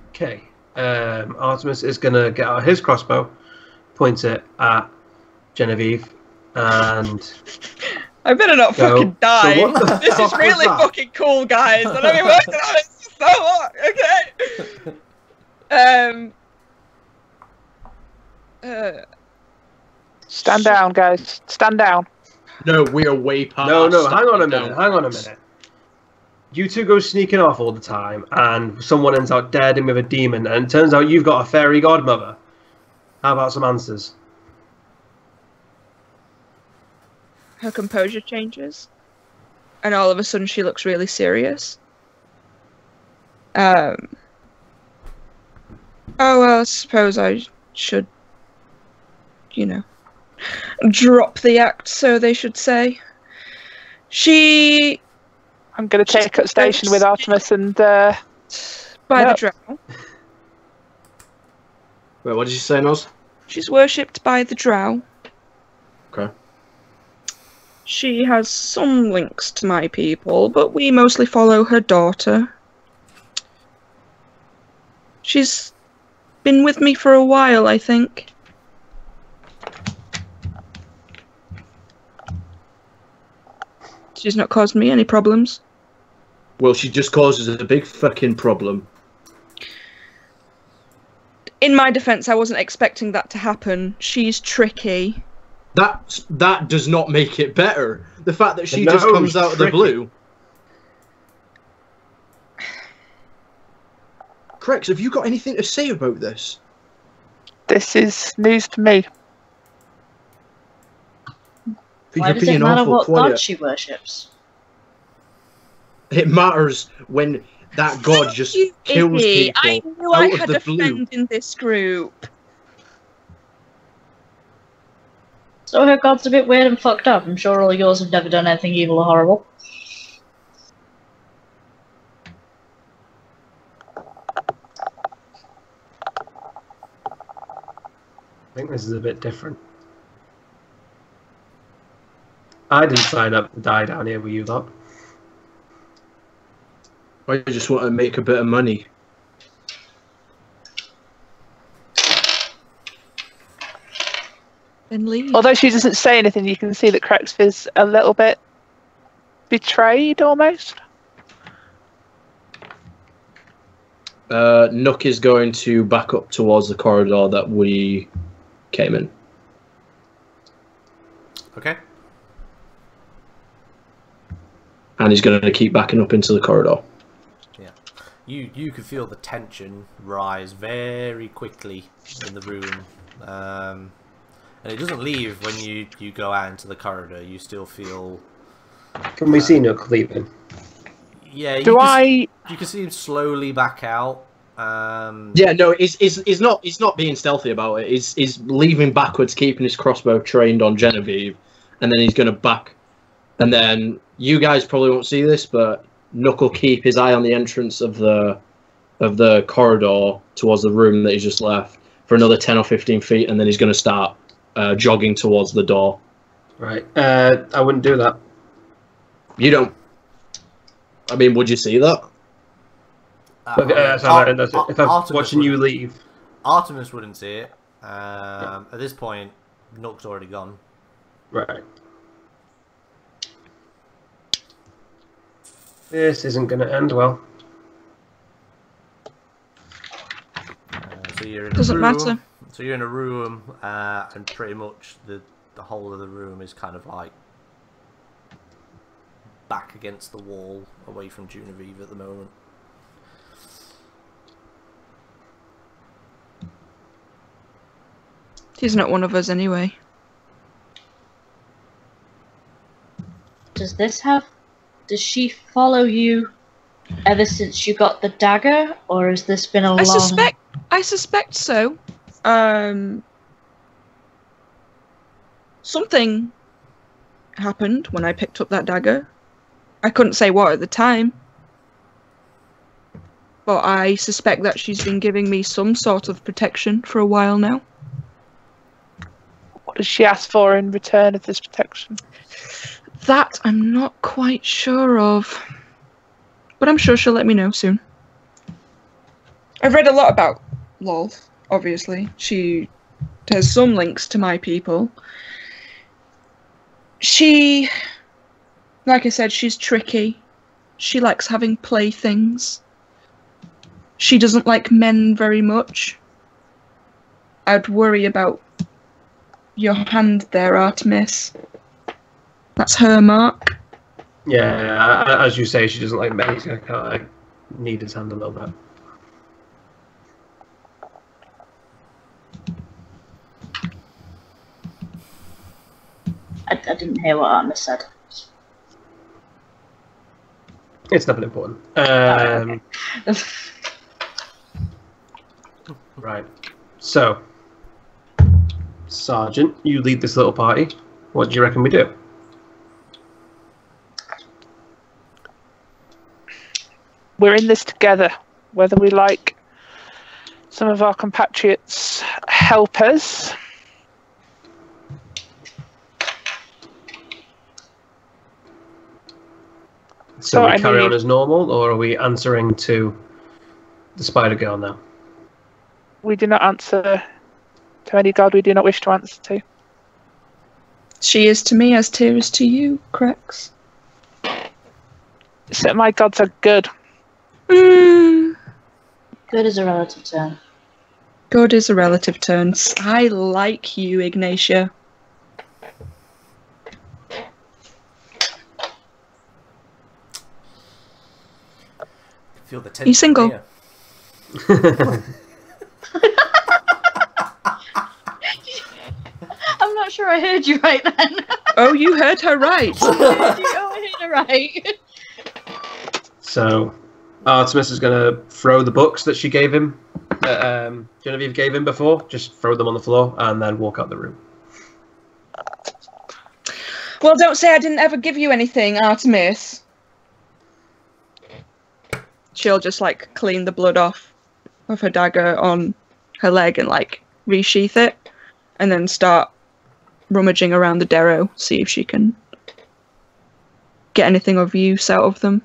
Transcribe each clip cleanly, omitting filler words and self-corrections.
Okay. Artemis is going to get out his crossbow, point it at Genevieve, and... I better not fucking die. So what the This is really fucking cool, guys. And I've been working on it so long. Okay. Stand down, guys. Stand down. No, we are way past. No, hang on a minute. Hang on a minute. You two go sneaking off all the time, and someone ends up dead in with a demon, and it turns out you've got a fairy godmother. How about some answers? Her composure changes, and all of a sudden she looks really serious. Oh, well, I suppose I should, you know, drop the act, so they should say. I'm going to take up station with Artemis and... By the drow. Wait, what did you say, Noz? She's worshipped by the drow. Okay. She has some links to my people, but we mostly follow her daughter. She's been with me for a while, I think. She's not caused me any problems. Well, she just causes a big fucking problem. In my defense, I wasn't expecting that to happen. She's tricky. That does not make it better. The fact that she just comes out of the blue. Crex, have you got anything to say about this? This is news to me. Why does it matter what god she worships? It matters when that god just kills people. I knew I had a friend in this group. So her god's a bit weird and fucked up. I'm sure all yours have never done anything evil or horrible. I think this is a bit different. I didn't sign up to die down here with you lot. I just want to make a bit of money. Then leave. Although she doesn't say anything, you can see that Crex is a little bit betrayed, almost. Nook is going to back up towards the corridor that we came in. Okay. And he's going to keep backing up into the corridor. Yeah. You can feel the tension rise very quickly in the room. And it doesn't leave when you go out into the corridor. You still feel... Can we see Nook leaving? Yeah, you can see him slowly back out. Yeah, no, he's not being stealthy about it. He's leaving backwards, keeping his crossbow trained on Genevieve, and then he's going to back. And then you guys probably won't see this, but Nook will keep his eye on the entrance of the corridor towards the room that he's just left for another 10 or 15 feet, and then he's going to start jogging towards the door. Right. I wouldn't do that. You don't. I mean, would you see that? If I'm watching you leave. Artemis wouldn't see it. At this point, Nook's already gone. Right. This isn't going to end well. So you're in Doesn't matter. So you're in a room, and pretty much the whole of the room is kind of like back against the wall, away from Genevieve at the moment. He's not one of us anyway. Does she follow you ever since you got the dagger, or has this been a long... I suspect so. Something happened when I picked up that dagger. I couldn't say what at the time. But I suspect that she's been giving me some sort of protection for a while now. What does she ask for in return of this protection? That I'm not quite sure of. But I'm sure she'll let me know soon. I've read a lot about Lolth, obviously. She has some links to my people. She, like I said, she's tricky. She likes having playthings. She doesn't like men very much. I'd worry about your hand there, Artemis. That's her mark. Yeah, as you say, she doesn't like men. So I kind of need his hand a little bit. I didn't hear what Artemis said. It's nothing important. Okay. Right. So, Sergeant, you lead this little party. What do you reckon we do? We're in this together, whether we like some of our compatriots help us. So we carry on as normal, or are we answering to the Spider Girl now? We do not answer to any god we do not wish to answer to. She is to me as Tyr is to you, Crex. So my gods are good. Mm. Good is a relative term. Good is a relative term. I like you, Ignatia. Feel the tension. Are you single? Here. I'm not sure I heard you right then. Oh, you heard her right. I heard her right. So, Artemis is going to throw the books that she gave him, that Genevieve gave him before, just throw them on the floor and then walk out the room. Well, don't say I didn't ever give you anything, Artemis. She'll just, like, clean the blood off of her dagger on her leg and, like, resheath it, and then start rummaging around the Darrow, see if she can get anything of use out of them.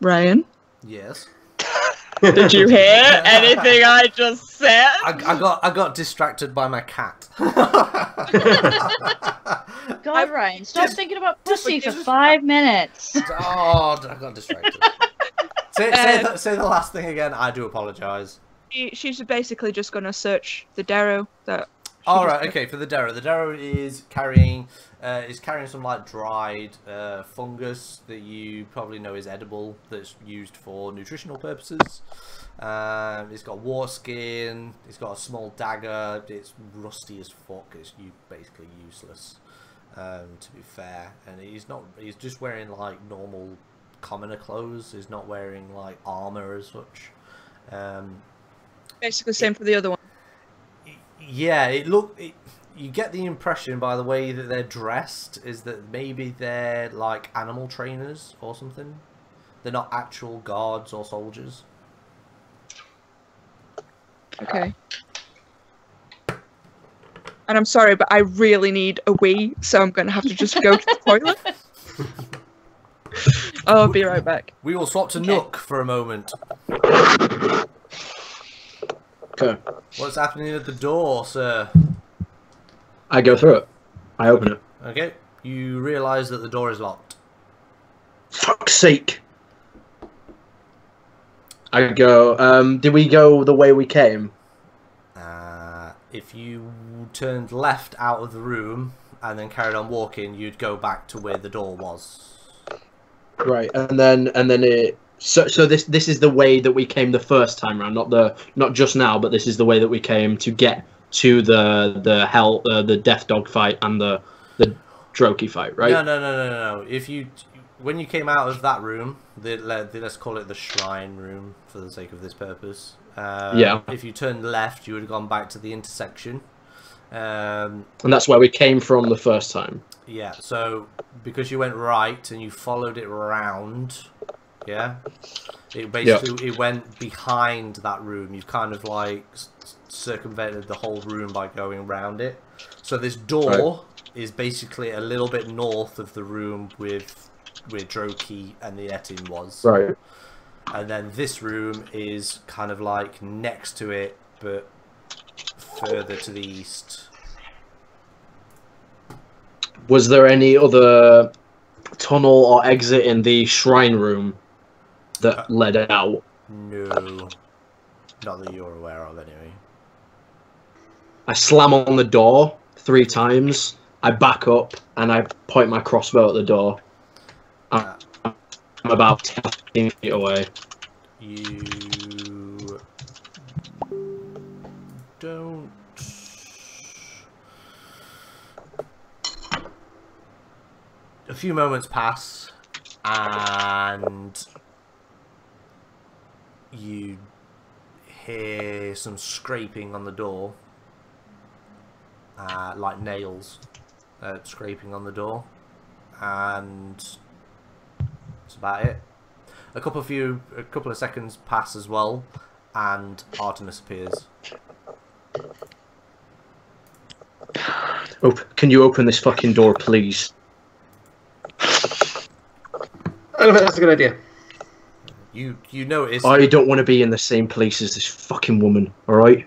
Ryan? Yes. Did you hear anything I just said? I got distracted by my cat. God, Ryan, stop thinking about pussy for 5 minutes. Oh, I got distracted. Say the last thing again. I do apologise. She's basically just going to search the Darrow that... All right, okay. For the Darrow is carrying some like dried fungus that you probably know is edible. That's used for nutritional purposes. It's got war skin. It's got a small dagger. It's rusty as fuck. It's basically useless, to be fair. And he's just wearing like normal commoner clothes. He's not wearing like armor as such. Basically, same for the other one. Yeah, you get the impression by the way that they're dressed is that maybe they're like animal trainers or something. They're not actual guards or soldiers. Okay. And I'm sorry, but I really need a wee, so I'm going to have to just go to the toilet. I'll be right back. We will swap to Nook for a moment. Okay. What's happening at the door, sir? I go through it. I open it. Okay. You realise that the door is locked. Fuck's sake. I go, did we go the way we came? If you turned left out of the room and then carried on walking, you'd go back to where the door was. Right, and then it... So this is the way that we came the first time round, not just now, but this is the way that we came to get to the Death Dog fight and the Droki fight, right? No. When you came out of that room, let's call it the shrine room for the sake of this purpose. Yeah. If you turned left, you would have gone back to the intersection. And that's where we came from the first time. Yeah. So because you went right and you followed it around. Yeah, it basically it went behind that room. You've kind of like circumvented the whole room by going around it. So this door is basically a little bit north of the room with where Droki and the Etin was. Right. And then this room is kind of like next to it, but further to the east. Was there any other tunnel or exit in the shrine room that led out? No. Not that you're aware of, anyway. I slam on the door 3 times. I back up and I point my crossbow at the door. I'm about 10 feet away. You don't. A few moments pass, and you hear some scraping on the door, like nails scraping on the door, and that's about it. A couple of seconds pass as well, and Artemis appears. Can you open this fucking door, please? I don't think that's a good idea. You notice. I don't want to be in the same place as this fucking woman. All right.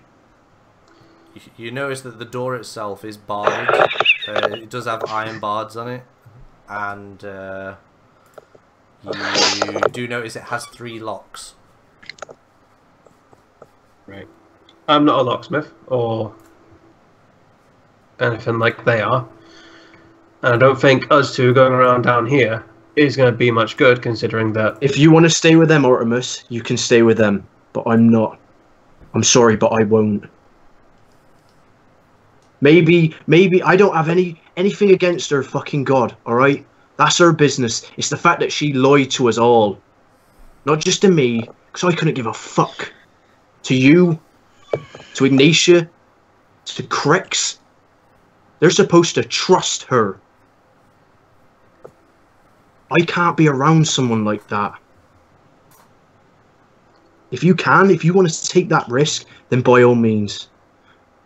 You notice that the door itself is barred. It does have iron bars on it, and you do notice it has 3 locks. Right. I'm not a locksmith or anything like they are, and I don't think us two going around down here is going to be much good, considering that. If you want to stay with them, Artemis, you can stay with them, but I'm not. I'm sorry, but I won't. Maybe I don't have anything against her fucking god, alright? That's her business. It's the fact that she lied to us all. Not just to me, because I couldn't give a fuck. To you, to Ignatia, to Crix. They're supposed to trust her. I can't be around someone like that. If you want to take that risk, then by all means.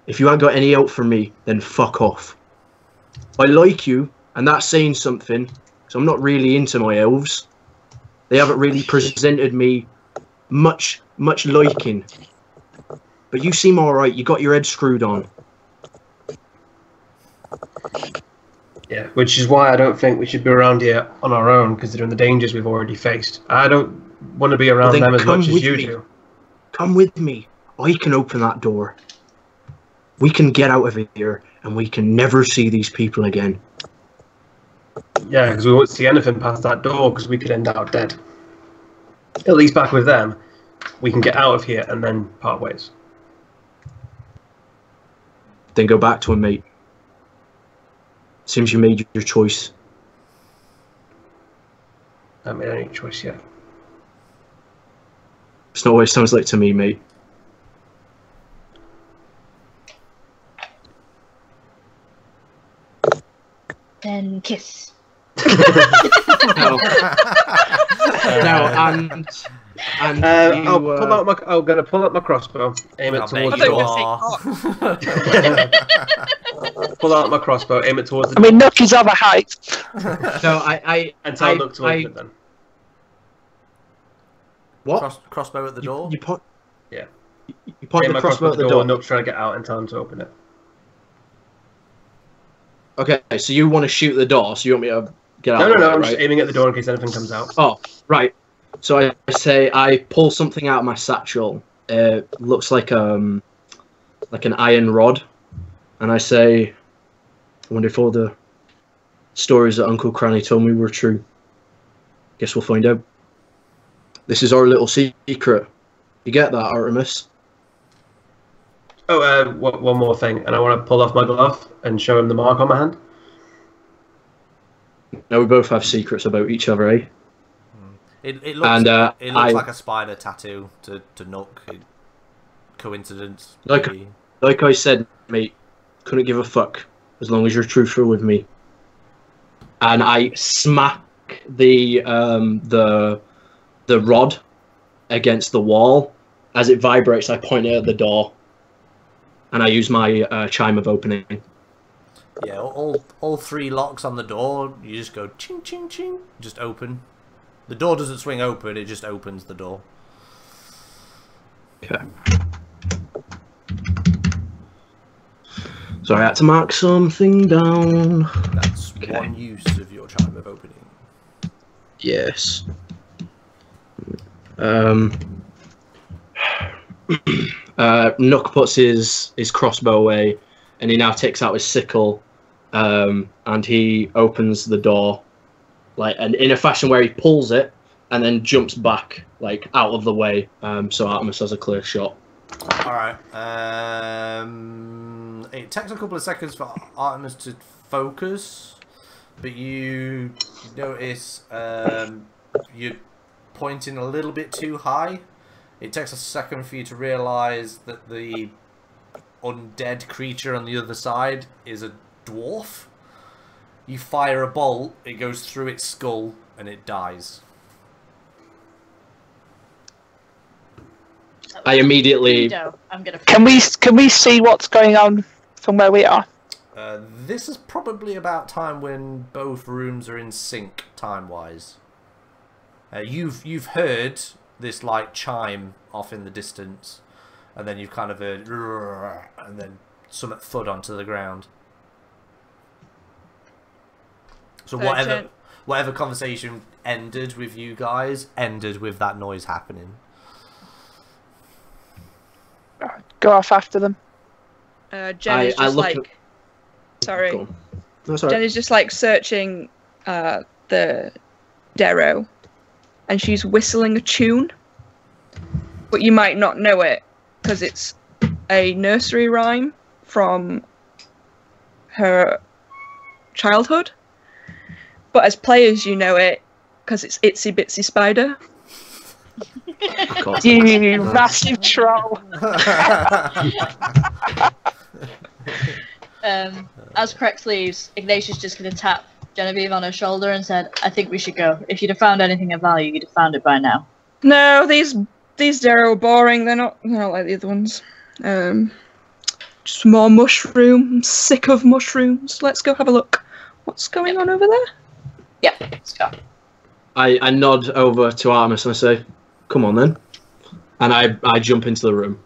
If you haven't got any help from me, then fuck off. I like you, and that's saying something, because I'm not really into my elves. They haven't really presented me much liking. But you seem alright, you got your head screwed on. Yeah, which is why I don't think we should be around here on our own, considering the dangers we've already faced. I don't want to be around them as much as you do. Come with me. I can open that door. We can get out of here, and we can never see these people again. Yeah, because we won't see anything past that door, because we could end up dead. At least back with them, we can get out of here and then part ways. Then go back to him, mate. Seems you made your choice. I haven't made any choice yet. It's not what it sounds like to me, mate. Then kiss. No, and I'm gonna pull out my crossbow, aim it towards the door. Pull out my crossbow, aim it towards the door. I mean, Nook is other height. No, and tell Nook to open it then. What? Crossbow at the door? You point. Yeah. You point the crossbow at the door. Nook's trying to get out and tell him to open it. Okay, so you want to shoot the door, so you want me to get out? No, I'm right? just aiming at the door in case anything comes out. Oh, right. So I pull something out of my satchel. Looks like an iron rod, and I say, I wonder if all the stories that Uncle Cranny told me were true. Guess we'll find out. This is our little secret. You get that, Artemis? Oh, one more thing, and I want to pull off my glove and show him the mark on my hand. Now we both have secrets about each other, eh? It looks like a spider tattoo to Nook. Coincidence? Like I said, mate, couldn't give a fuck as long as you're truthful with me. And I smack the rod against the wall. As it vibrates, I point it at the door. And I use my chime of opening. Yeah, all 3 locks on the door. You just go ching ching ching. Just open. The door doesn't swing open. It just opens the door. Okay. So I had to mark something down. That's Okay. 1 use of your chime of opening. Yes. Nook puts his crossbow away, and he now takes out his sickle, and he opens the door, like, and in a fashion where he pulls it and then jumps back, like, out of the way, so Artemis has a clear shot. All right. It takes a couple of seconds for Artemis to focus, but you notice you're pointing a little bit too high. It takes a second for you to realise that the undead creature on the other side is a dwarf. You fire a bolt, it goes through its skull, and it dies. I immediately... I'm gonna. Can we see what's going on from where we are? This is probably about time when both rooms are in sync time-wise. You've heard this like chime off in the distance, and then you've kind of heard, and then some thud onto the ground. So whatever conversation ended with you guys ended with that noise happening. Go off after them. Jenny's I just look like, sorry. Go on. No, sorry. Jenny's just like searching the Darrow, and she's whistling a tune, but you might not know it because it's a nursery rhyme from her childhood. But as players, you know it because it's Itsy Bitsy Spider. Of course. You massive troll. As Crex leaves, Ignatius just gonna tap Genevieve on her shoulder and said, "I think we should go. If you'd have found anything of value, you'd have found it by now." No, these Darrow are boring. They're not like the other ones. Just more mushroom. I'm sick of mushrooms. Let's go have a look. What's going on over there? Yeah, let's go. I nod over to Artemis and I say, "Come on then," and I jump into the room.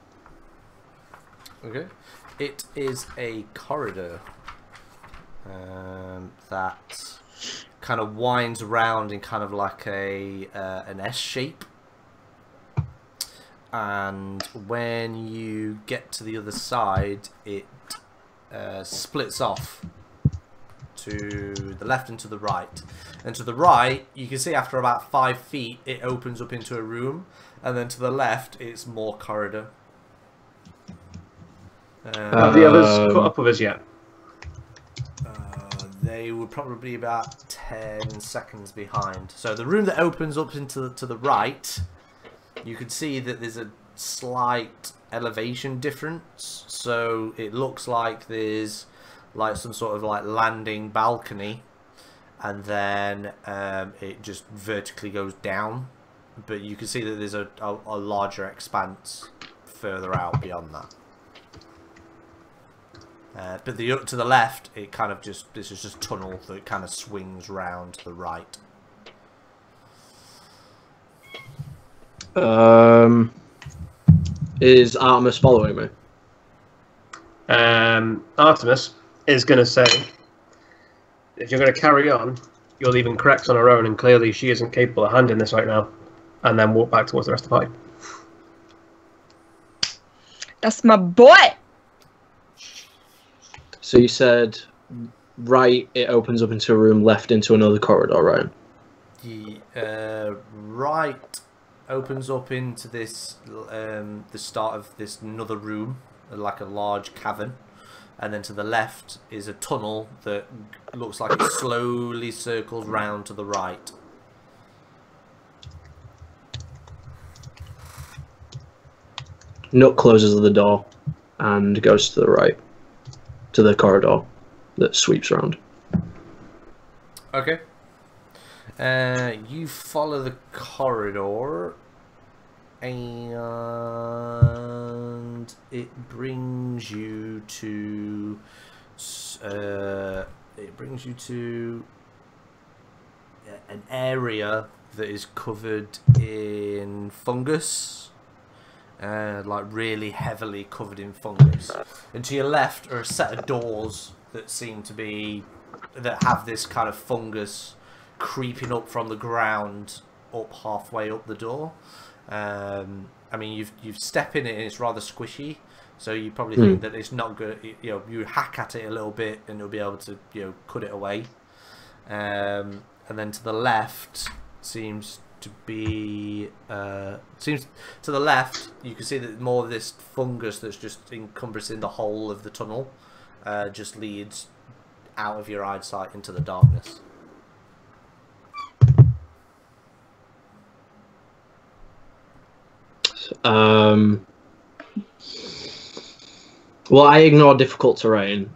Okay. It is a corridor that kind of winds around in kind of like an S shape. And when you get to the other side, it splits off to the left and to the right. And to the right, you can see after about 5 feet, it opens up into a room. And then to the left, it's more corridor. Have the others caught up with us yet? They were probably about 10 seconds behind. So the room that opens up into to the right, you can see that there's a slight elevation difference. So it looks like there's like some sort of like landing balcony, and then it just vertically goes down. But you can see that there's a larger expanse further out beyond that. But to the left, it kind of this is just tunnel that kind of swings round to the right. Is Artemis following me? Artemis is going to say, if you're going to carry on, you're leaving Crex on her own, and clearly she isn't capable of handling this right now, and then walk back towards the rest of the party. That's my boy! So you said right, it opens up into a room, left into another corridor, right? The right opens up into this the start of this another room, like a large cavern, and then to the left is a tunnel that looks like it slowly circles round to the right. Nook closes the door and goes to the right, to the corridor that sweeps around. Okay. You follow the corridor, and it brings you to It brings you to an area that is covered in fungus, like really heavily covered in fungus. And to your left are a set of doors that seem to be that have this kind of fungus creeping up from the ground up halfway up the door. I mean, you've stepped in it and it's rather squishy, so you probably think that it's not good. You know, you hack at it a little bit and you'll be able to, you know, cut it away. And then to the left seems to be seems to the left you can see that more of this fungus that's just encompassing the whole of the tunnel just leads out of your eyesight into the darkness. Well, I ignore difficult terrain.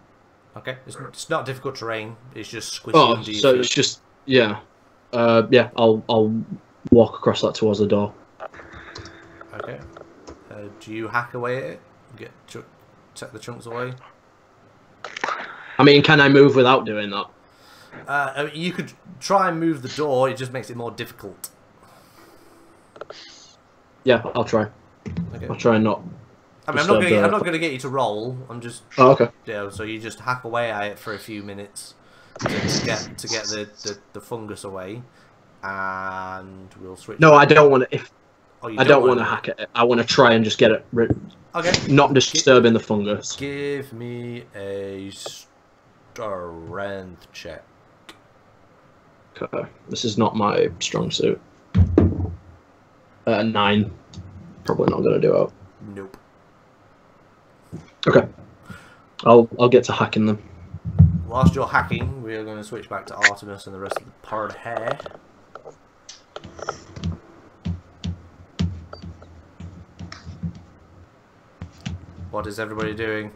Okay, it's not difficult terrain. It's just squishy. Oh, so it's just yeah. I'll walk across that towards the door. Okay. Do you hack away at it? Take the chunks away? I mean, can I move without doing that? I mean, you could try and move the door. It just makes it more difficult. Yeah, I'll try. Okay. I'll try and not. I mean, I'm not gonna get you to roll. I'm just. Oh, okay. Yeah. So you just hack away at it for a few minutes to get the fungus away, and we'll switch. No, I don't want to. I don't want to hack hack it. I want to try and just get it rid. Okay. Not disturbing the fungus. Give me a strength check. Okay. This is not my strong suit. 9. Probably not gonna do it. Nope. Okay. I'll get to hacking them. Whilst you're hacking, we are going to switch back to Artemis and the rest of the party here. What is everybody doing?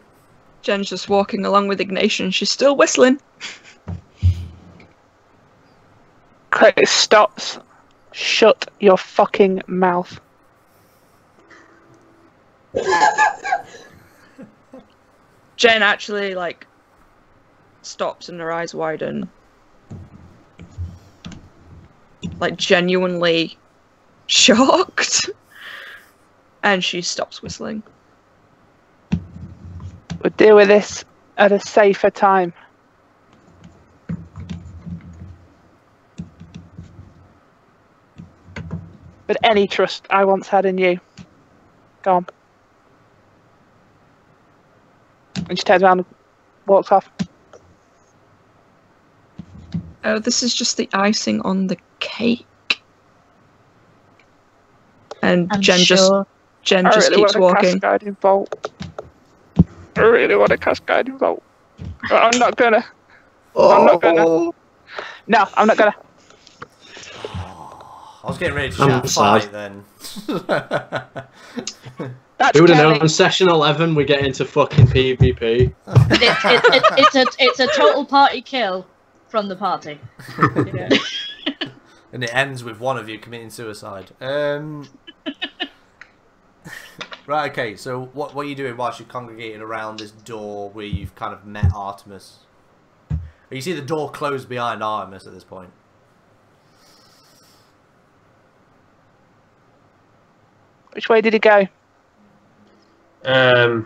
Jen's just walking along with Ignatius. She's still whistling. Chris stops. Shut your fucking mouth. Jen actually, like, stops and her eyes widen. Like, genuinely shocked. And she stops whistling. We'll deal with this at a safer time. But any trust I once had in you, gone. And she turns around and walks off. Oh, this is just the icing on the cake. And Jen sure. just keeps walking. I really want to cast Guiding Bolt. But I'm not gonna. I'm not gonna. No, I'm not gonna. I was getting ready to shout fight then. That's Who would have Kelly. known on session 11 we get into fucking PvP? It's a total party kill from the party. Yeah. And it ends with one of you committing suicide. Right, okay, so what are you doing whilst you're congregating around this door where you've kind of met Artemis? You see the door closed behind Artemis at this point. Which way did he go? I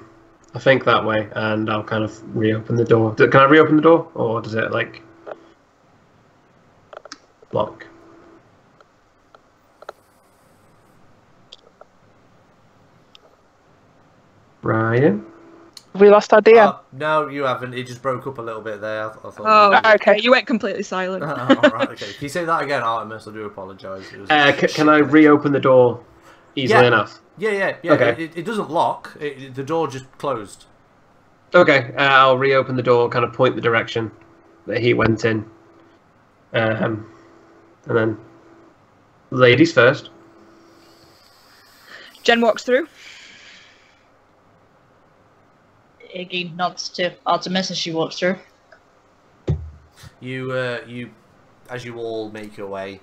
think that way, and I'll kind of reopen the door. Can I reopen the door, or does it like lock? Ryan? Have we lost our DM? No, you haven't. It just broke up a little bit there. I thought. Oh, okay. You went completely silent. Alright, okay. Can you say that again, Artemis? I do apologise. Can I reopen the door easily enough? Yeah. Okay. It doesn't lock. The door just closed. Okay, I'll reopen the door, kind of point the direction that he went in. And then ladies first. Jen walks through. Iggy nods to Artemis as she walks through. You as you all make your way,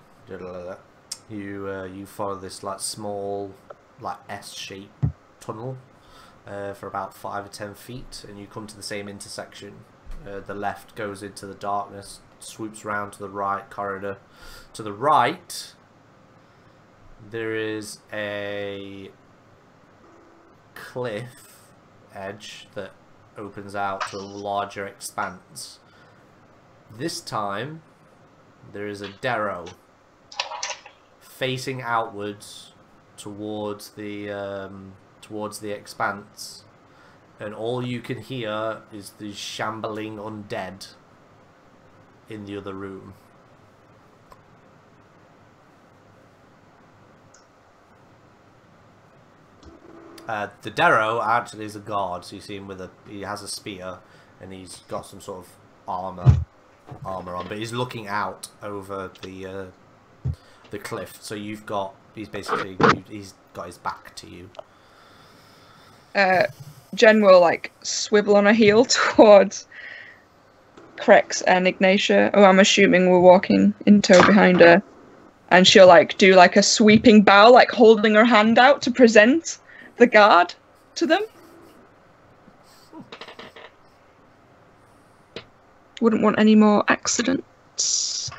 you follow this like small, like S-shaped tunnel for about 5 or 10 feet, and you come to the same intersection The left goes into the darkness, swoops round to the right corridor. To the right, there is a cliff edge that opens out to a larger expanse. This time, there is a Darrow facing outwards towards the expanse, and all you can hear is the shambling undead in the other room. The Darrow actually is a guard, so you see him he has a spear, and he's got some sort of armor on, but he's looking out over the cliff. So he's got his back to you. Jen will like swivel on a heel towards Crex and Ignatia, who I'm assuming were walking in tow behind her, and she'll like do like a sweeping bow, like holding her hand out to present the guard to them. Wouldn't want any more accidents.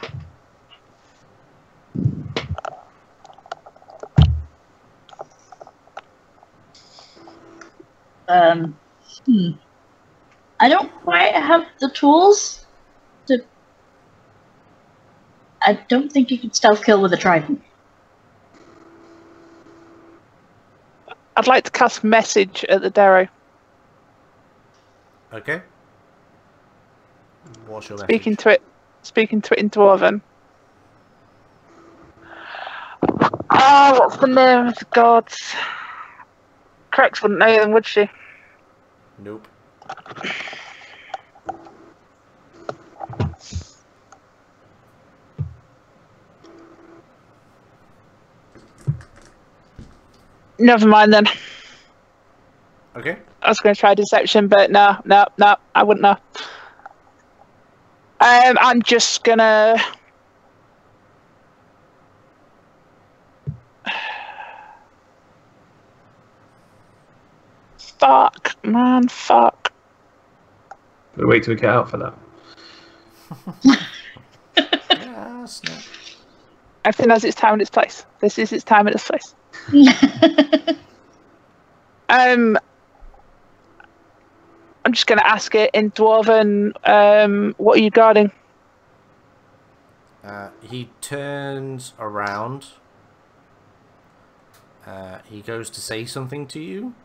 I don't quite have the tools to... I don't think you can stealth kill with a trident. I'd like to cast message at the Darrow. Okay. What's your Speaking to it in Dwarven. Oh, what's the name of the gods? Crex wouldn't know them, would she? Nope. Never mind then. Okay. I was going to try deception, but no, I wouldn't know. I'm just gonna. Fuck, man, fuck. Gotta wait till we get out for that. Yeah, snap. Everything has its time and its place. This is its time and its place. I'm just going to ask it in Dwarven, what are you guarding? He turns around. He goes to say something to you.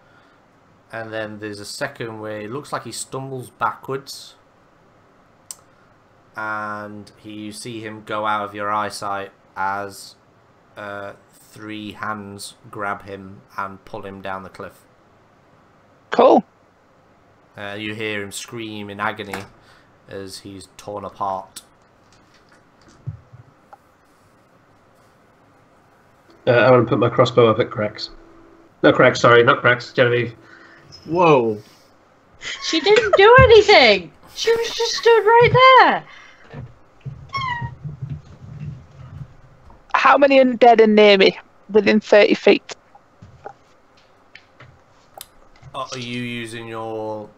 And then there's a second where it looks like he stumbles backwards. And you see him go out of your eyesight as 3 hands grab him and pull him down the cliff. Cool. You hear him scream in agony as he's torn apart. I want to put my crossbow up at Crex. No, Crex, sorry, not Crex, Genevieve. Whoa. She didn't do anything! She was just stood right there! How many undead are near me? Within 30 feet. Are you using your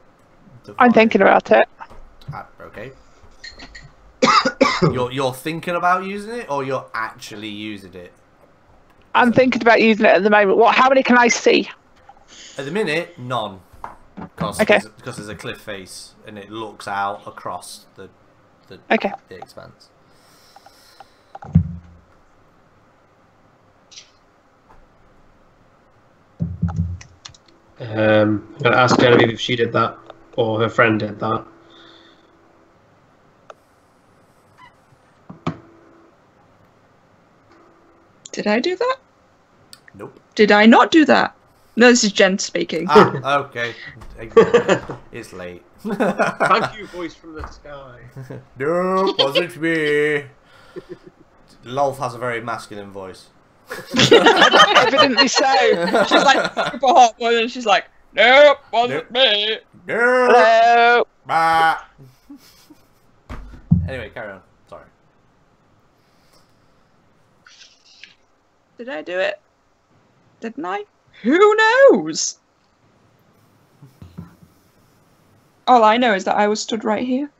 divine? I'm thinking about it. Okay. You're thinking about using it, or you're actually using it? I'm thinking about using it at the moment. How many can I see? At the minute, none. Because Okay. there's a cliff face, and it looks out across the expanse. I'm going to ask Genevieve if she did that, or her friend did that. Did I do that? Nope. Did I not do that? No, this is Jen speaking. Ah, okay. It's late. Thank you, voice from the sky. No, wasn't me. Lolf has a very masculine voice. Evidently so. She's like super hot one, and she's like, nope, wasn't me. No. Hello. Bah. Anyway, carry on. Sorry. Did I do it? Didn't I? Who knows? All I know is that I was stood right here.